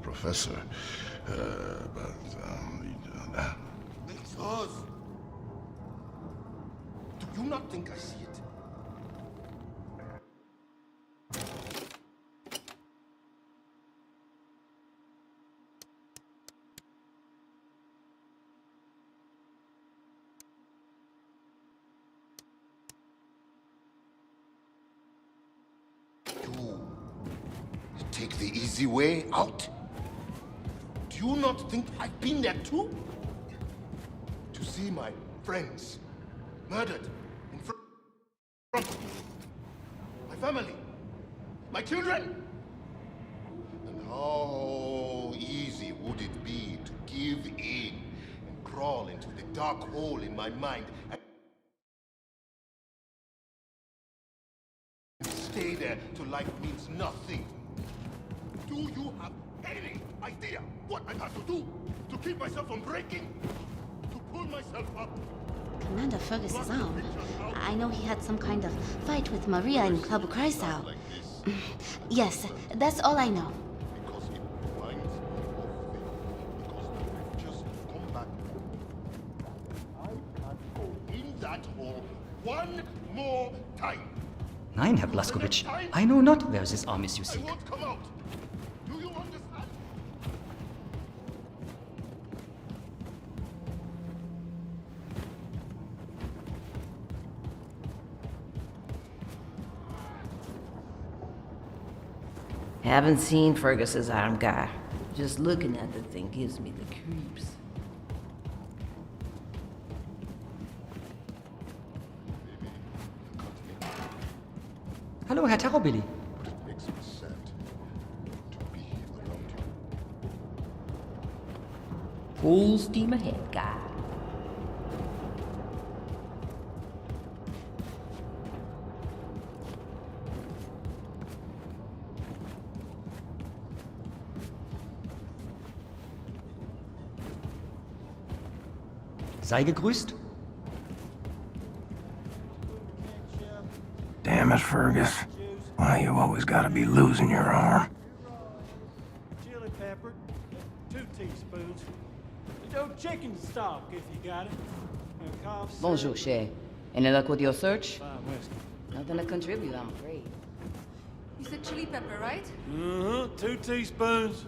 Professor. Jesus! Do you not think I see it? You take the easy way out? Do you not think I've been there too? To see my friends murdered in front of me. My family. My children. And how easy would it be to give in and crawl into the dark hole in my mind and stay there till life means nothing? Do you have any idea what I have to do to keep myself from breaking? To pull myself up? Commander Fergus's arm. I know he had some kind of fight with Maria in Club Kreisau. Yes, that's all I know. Because it reminds me of the just come back. I can't go in that hole one more time. Nein, Herr Blazkowicz. I know not where this arm is you I seek. won't come out. Do you understand? Haven't seen Fergus's arm, guy. Just looking at the thing gives me the creeps. Hallo, Herr Terrorbilly. But it makes me sad to be around you. Full steam ahead, guy. Sei gegrüßt. Damn it, Fergus. Why you always gotta be losing your arm? Chili pepper, 2 teaspoons. No chicken stock if you got it. And cough syrup, Bonjour, cher. Any luck with your search? fine whiskey. Nothing to contribute, I'm afraid. You said chili pepper, right? 2 teaspoons.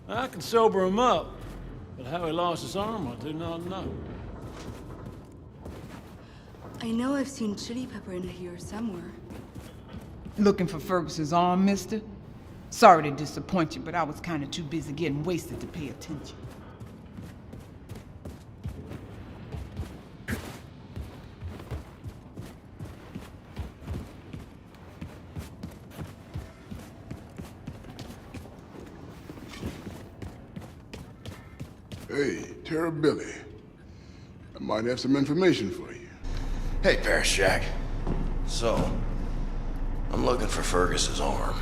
I can sober him up, but how he lost his arm, I do not know. I know I've seen chili pepper in here somewhere. Looking for Fergus's arm, mister? Sorry to disappoint you, but I was kind of too busy getting wasted to pay attention. Hey, Terrorbilly. I might have some information for you. Hey, Paris Jack. So, I'm looking for Fergus's arm.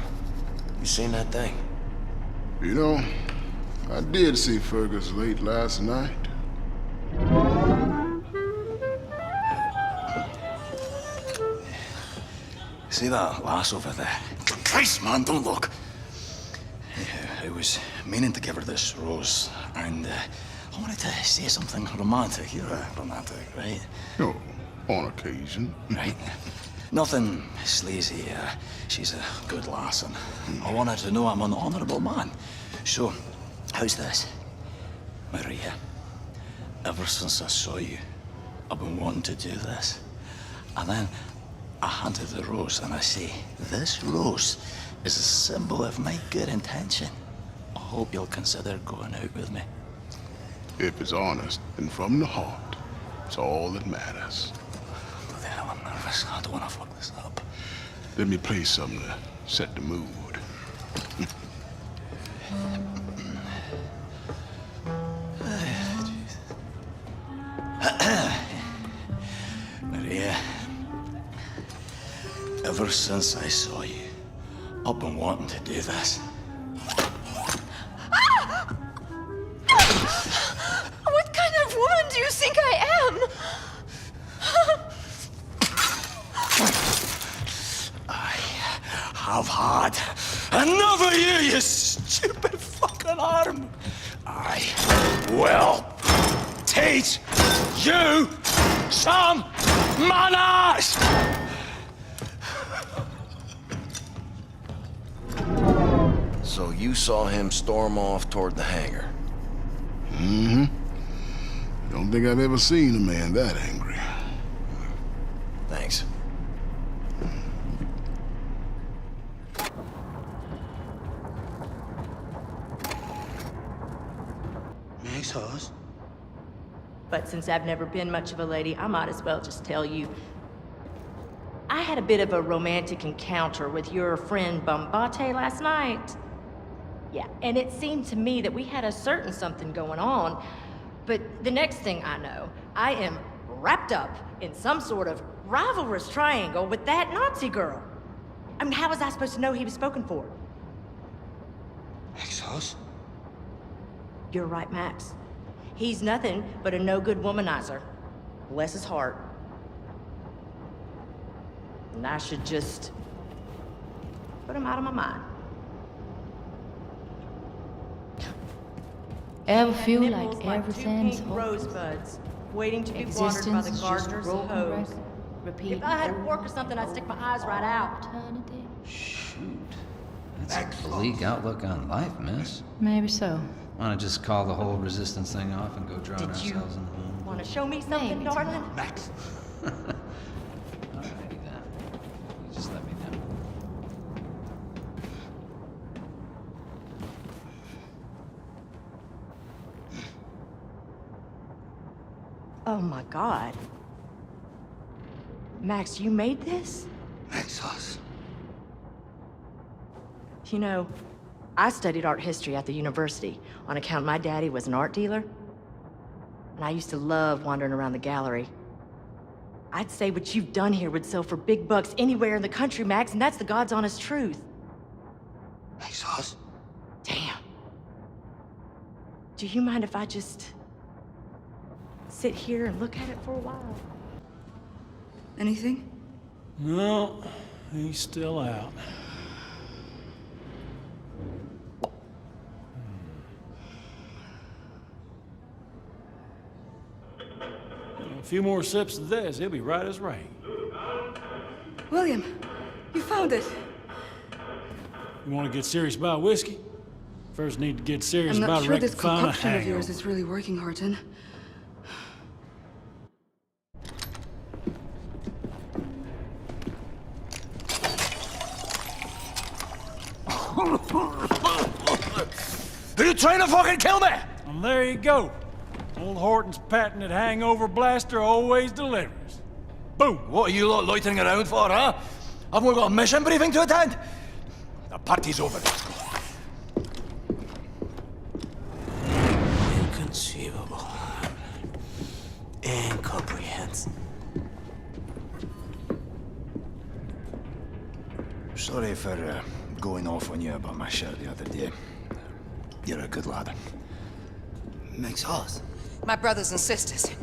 You seen that thing? You know, I did see Fergus late last night. See that lass over there? Christ, man, don't look. Yeah, I was meaning to give her this rose, and I wanted to say something romantic. You're a romantic, right? Oh, on occasion. Right. Nothing sleazy. She's a good lass, and I want her to know I'm an honorable man. So, how's this? Maria, ever since I saw you, I've been wanting to do this. And then I handed the rose and I say, this rose is a symbol of my good intention. I hope you'll consider going out with me. If it's honest and from the heart, it's all that matters. Bloody hell, I'm nervous. I don't want to fuck this up. Let me play something to set the mood. Maria, ever since I saw you, I've been wanting to do this. What kind of woman do you think I am? I've had enough of you, you stupid fucking arm. I will teach you some manners! So you saw him storm off toward the hangar? Mm-hmm. Don't think I've ever seen a man that angry. Thanks. Nice horse. But since I've never been much of a lady, I might as well just tell you. I had a bit of a romantic encounter with your friend Bombate last night. Yeah, and it seemed to me that we had a certain something going on. But the next thing I know, I am wrapped up in some sort of rivalrous triangle with that Nazi girl. I mean, how was I supposed to know he was spoken for? Exos? You're right, Max. He's nothing but a no-good womanizer. Bless his heart. And I should just put him out of my mind. Ever feel Nipples like two everything's pink hopeless? rosebuds, waiting to be watered by Existence the is just gardener's broken hose. record, repeating If I had over work or something, I'd stick my eyes right out. eternity. Shoot. That's a bleak outlook on life, miss. Maybe so. Wanna just call the whole resistance thing off and go drown Did you ourselves in the home? want to show me something, Maybe darling? Max. Alrighty then. You just let me know. Oh my God. Max, you made this? Exos. You know, I studied art history at the university on account my daddy was an art dealer. And I used to love wandering around the gallery. I'd say what you've done here would sell for big bucks anywhere in the country, Max, and that's the God's honest truth. Exos? Damn. Do you mind if I just sit here and look at it for a while? Anything? No, he's still out. A few more sips of this, he'll be right as rain. William, you found it. You want to get serious about whiskey? First need to get serious I'm about not sure this rectifying a concoction of yours hangover. is really working, Horton. Are you trying to fucking kill me? And there you go. Old Horton's patented hangover blaster always delivers. Boom! What are you lot loitering around for, huh? I've only got a mission briefing to attend. The party's over. Inconceivable. Incomprehensible. Sorry for going off on you about my shirt the other day. You're a good lad. Makes us. My brothers and sisters.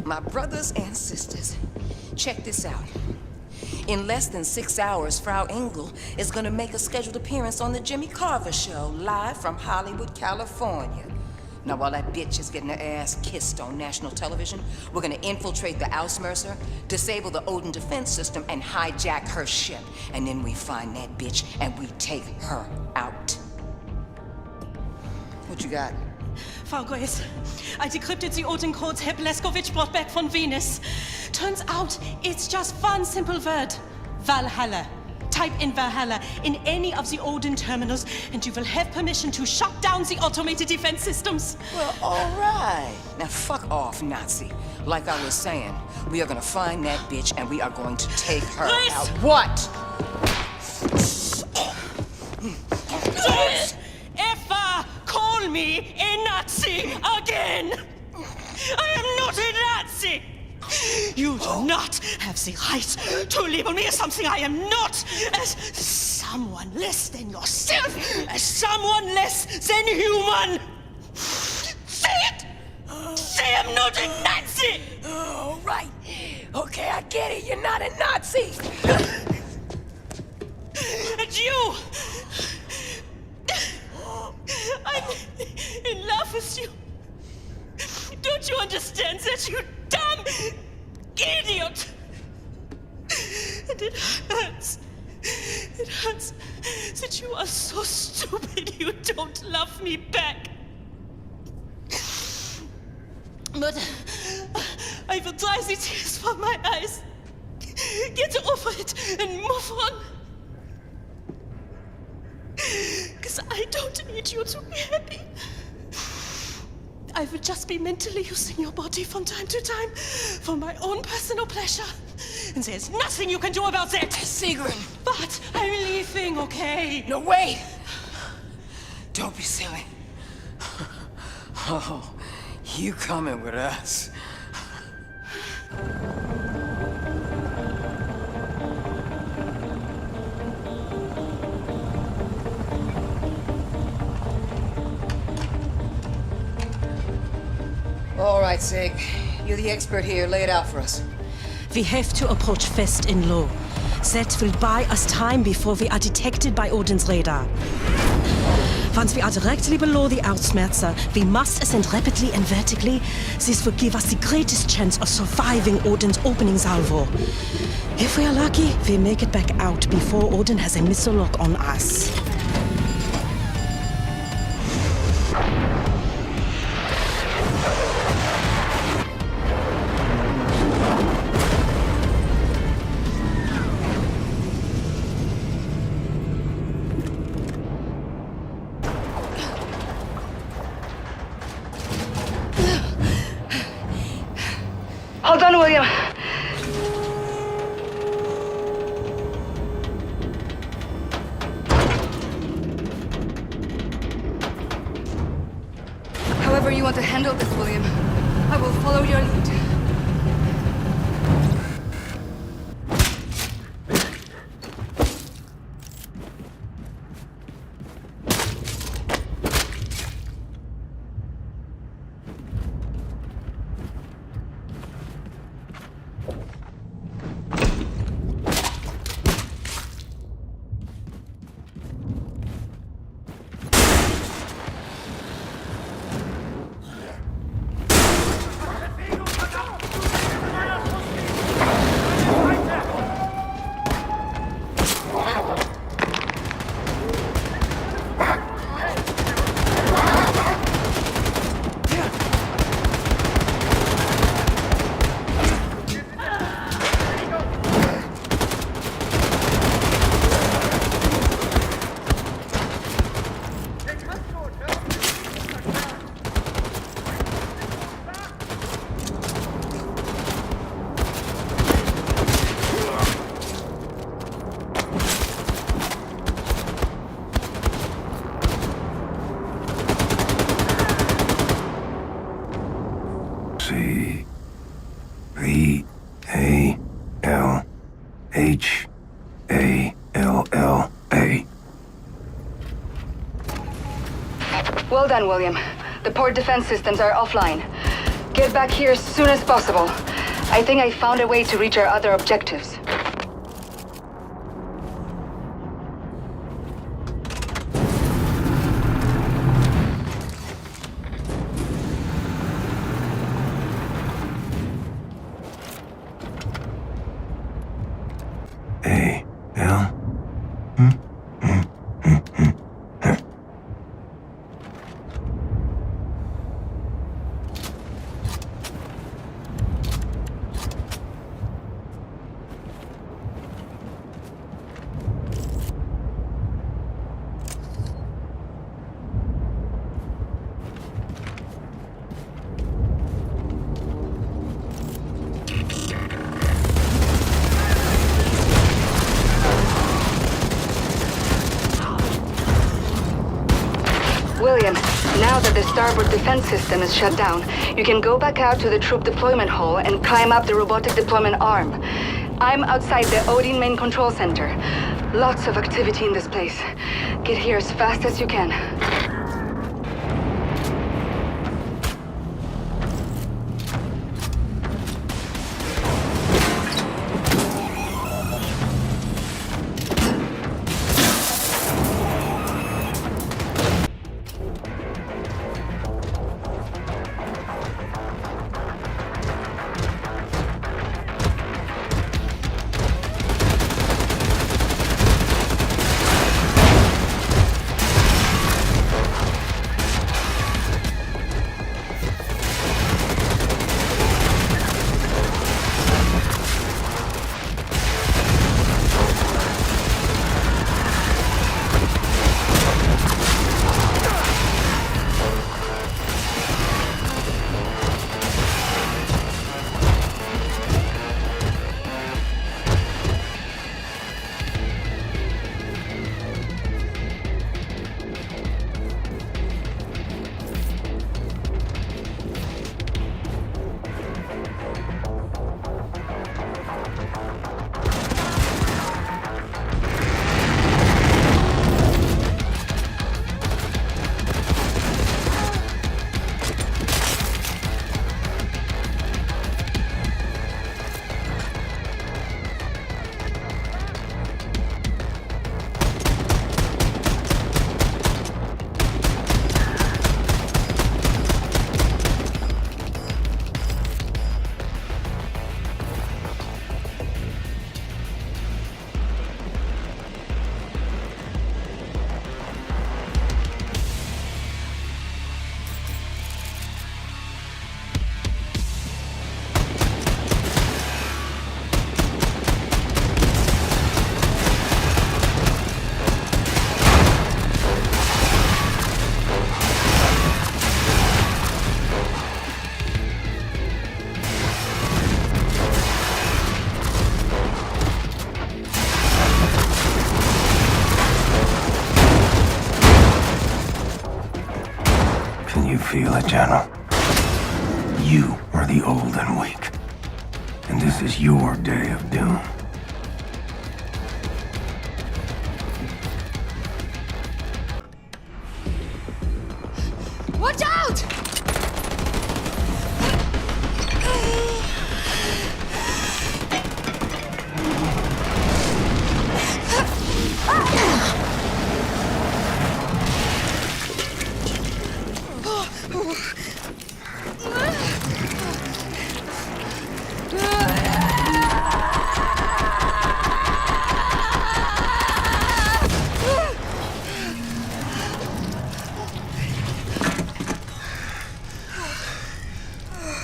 My brothers and sisters. Check this out. In less than 6 hours, Frau Engel is gonna make a scheduled appearance on the Jimmy Carver Show, live from Hollywood, California. Now, while that bitch is getting her ass kissed on national television, we're gonna infiltrate the Ausmercer, disable the Odin defense system, and hijack her ship. And then we find that bitch, and we take her out. What you got? Frau Grace, I decrypted the Odin codes Herr Blazkowicz brought back from Venus. Turns out it's just one simple word. Valhalla. type in Valhalla in any of the Odin terminals, and you will have permission to shut down the automated defense systems. Well, all right. Now fuck off, Nazi. Like I was saying, we are gonna find that bitch and we are going to take her out. What? Don't ever call me a Nazi again! I am not a Nazi! You do not have the right to label me as something I am not, as someone less than yourself, as someone less than human! Say it! Say I'm not a Nazi! All right. Okay, I get it. You're not a Nazi. And you! I'm in love with you. Don't you understand that, you dumb idiot? And it hurts. It hurts that you are so stupid you don't love me back. But I will dry the tears from my eyes. Get over it and move on. Because I don't need you to be happy. I will just be mentally using your body from time to time for my own personal pleasure. And there's nothing you can do about that. Sigrun. But I'm leaving, okay? No, wait. Don't be silly. Oh, you coming with us. All right, Sig. You're the expert here. Lay it out for us. We have to approach fast and low. That will buy us time before we are detected by Odin's radar. Once we are directly below the Earthsmerzer, we must ascend rapidly and vertically. This will give us the greatest chance of surviving Odin's opening salvo. If we are lucky, we make it back out before Odin has a missile lock on us. Hold on, William. However you want to handle this, William, I will follow your lead. C-V-A-L-H-A-L-L-A. Well done, William. The port defense systems are offline. Get back here as soon as possible. I think I found a way to reach our other objectives. William, now that the starboard defense system is shut down, you can go back out to the troop deployment hall and climb up the robotic deployment arm. I'm outside the Odin main control center. Lots of activity in this place. Get here as fast as you can. Feel it, General. You are the old and weak. And this is your day of doom. Watch out!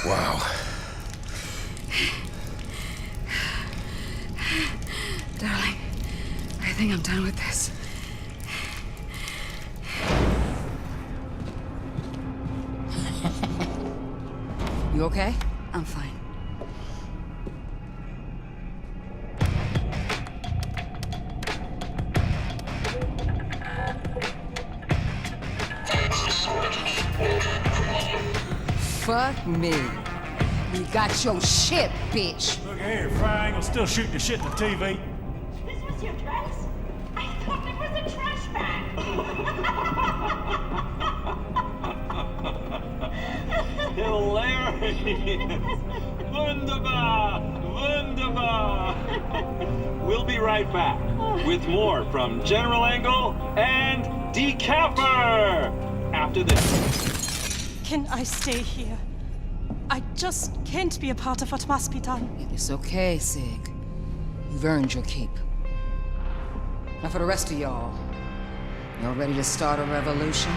Wow. Darling, I think I'm done with this. You okay? I'm fine. Fuck me. You got your shit, bitch. Look here, Fry ain't gonna still shoot the shit to TV. This was your dress? I thought it was a trash bag. Hilarious! Wunderbar! Wunderbar! We'll be right back with more from General Angle and Decapper after this. Can I stay here? I just can't be a part of what must be done. It's okay, Sig. You've earned your keep. Now for the rest of y'all. Y'all ready to start a revolution?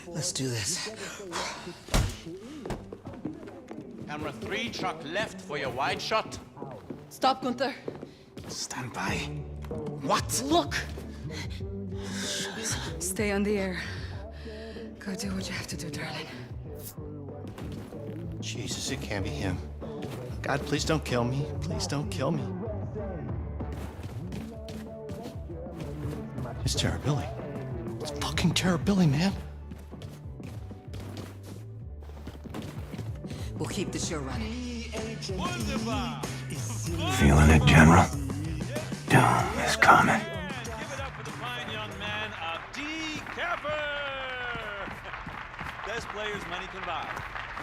Let's do this. Camera 3, truck left for your wide shot. Stop, Gunther. Stand by. What? Look! Stay on the air. Go do what you have to do, darling. Jesus, it can't be him. God, please don't kill me. Please don't kill me. It's Terror Billy. It's fucking Terror Billy, man. We'll keep the show running. Feeling it, General? Doom is coming. Give it up for the fine young man of D. Capper! Best players money can buy.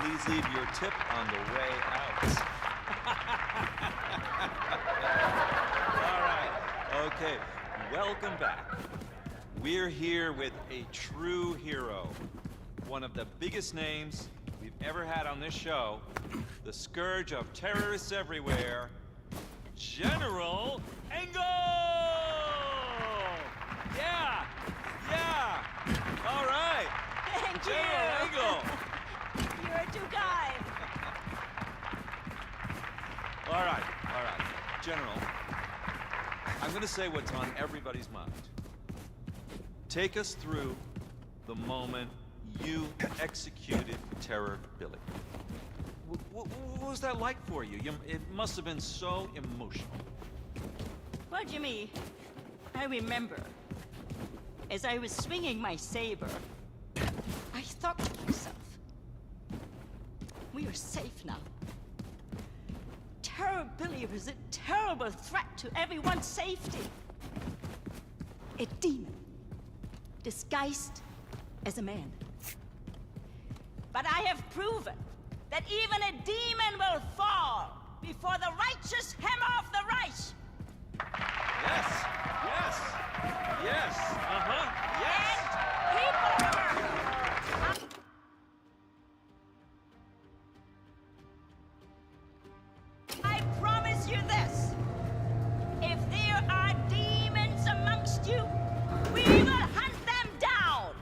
Please leave your tip on the way out. All right. Okay. Welcome back. We're here with a true hero. One of the biggest names we've ever had on this show. The scourge of terrorists everywhere. General Engel! Yeah! Yeah! All right! Thank you! General Engel! You're too kind. All right. General, I'm gonna say what's on everybody's mind. Take us through the moment you executed Terror Billy. What was that like for you? It must have been so emotional. Well, Jimmy, I remember, as I was swinging my saber, I thought to myself, we are safe now. Terror Billy was a terrible threat to everyone's safety. A demon, disguised as a man. But I have proven that even a demon will fall before the righteous hammer of the Reich. Yes. Yes. I promise you this. If there are demons amongst you, we will hunt them down.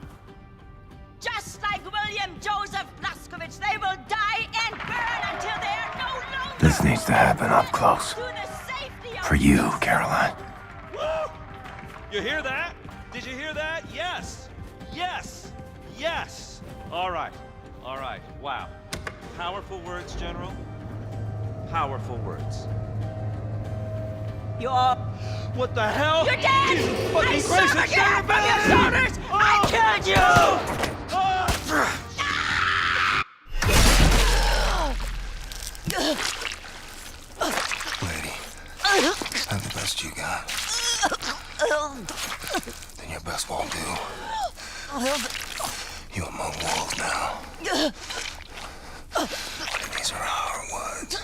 Just like William Joseph Blazkowicz, they will die and burn until they are no longer. This needs to happen up close. For you, Caroline. Woo! You hear that? Did you hear that? Yes. All right. Wow. Powerful words, General. Powerful words. You're... What the hell? You're dead! You fucking I crazy severed your head son from of a your bitch! shoulders! I killed you! Lady, have the best you got. Then your best won't do. You among wolves now. These are our words.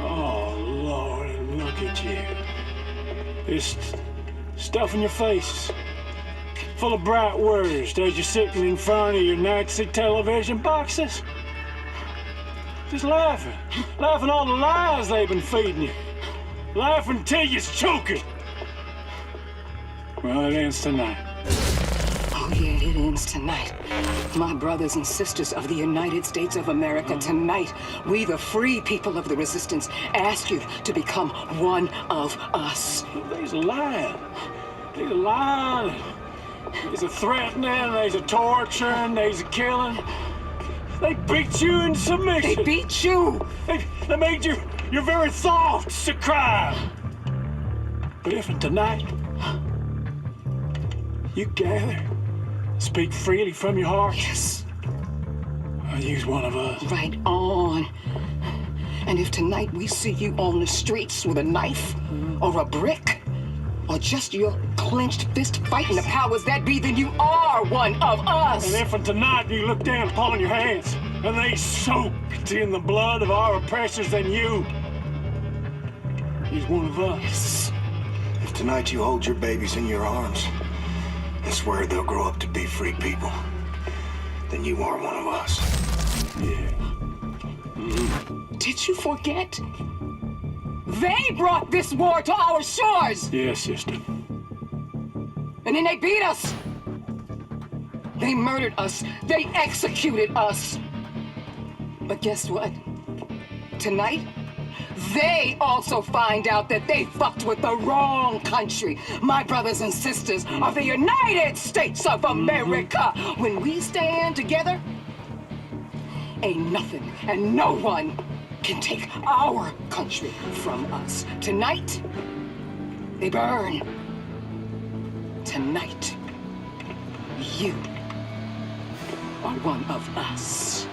Oh, Lord, look at you. This stuff in your face, full of bright words as you're sitting in front of your Nazi television boxes. Just laughing all the lies they've been feeding you. Laughing till you're choking. Well, it ends tonight. Oh, yeah, it ends tonight. My brothers and sisters of the United States of America, tonight, we, the free people of the resistance, ask you to become one of us. They's lying. They's lying. There's a threatening, there's a torturing, there's a killing. They beat you into submission. They beat you. They made your very thoughts a crime. But if tonight you gather, speak freely from your heart. Yes. I'll use one of us. Right on. And if tonight we see you on the streets with a knife or a brick, or just your clenched fist fighting the powers that be, then you are one of us. And if tonight you look down upon your hands and they soaked in the blood of our oppressors, then you, he's one of us. If tonight you hold your babies in your arms and swear they'll grow up to be free people, then you are one of us. Did you forget? They brought this war to our shores! Yes, sister. And then they beat us! They murdered us. They executed us. But guess what? Tonight, they also find out that they fucked with the wrong country. My brothers and sisters of the United States of America. When we stand together, ain't nothing and no one can take our country from us. Tonight, they burn. Tonight, you are one of us.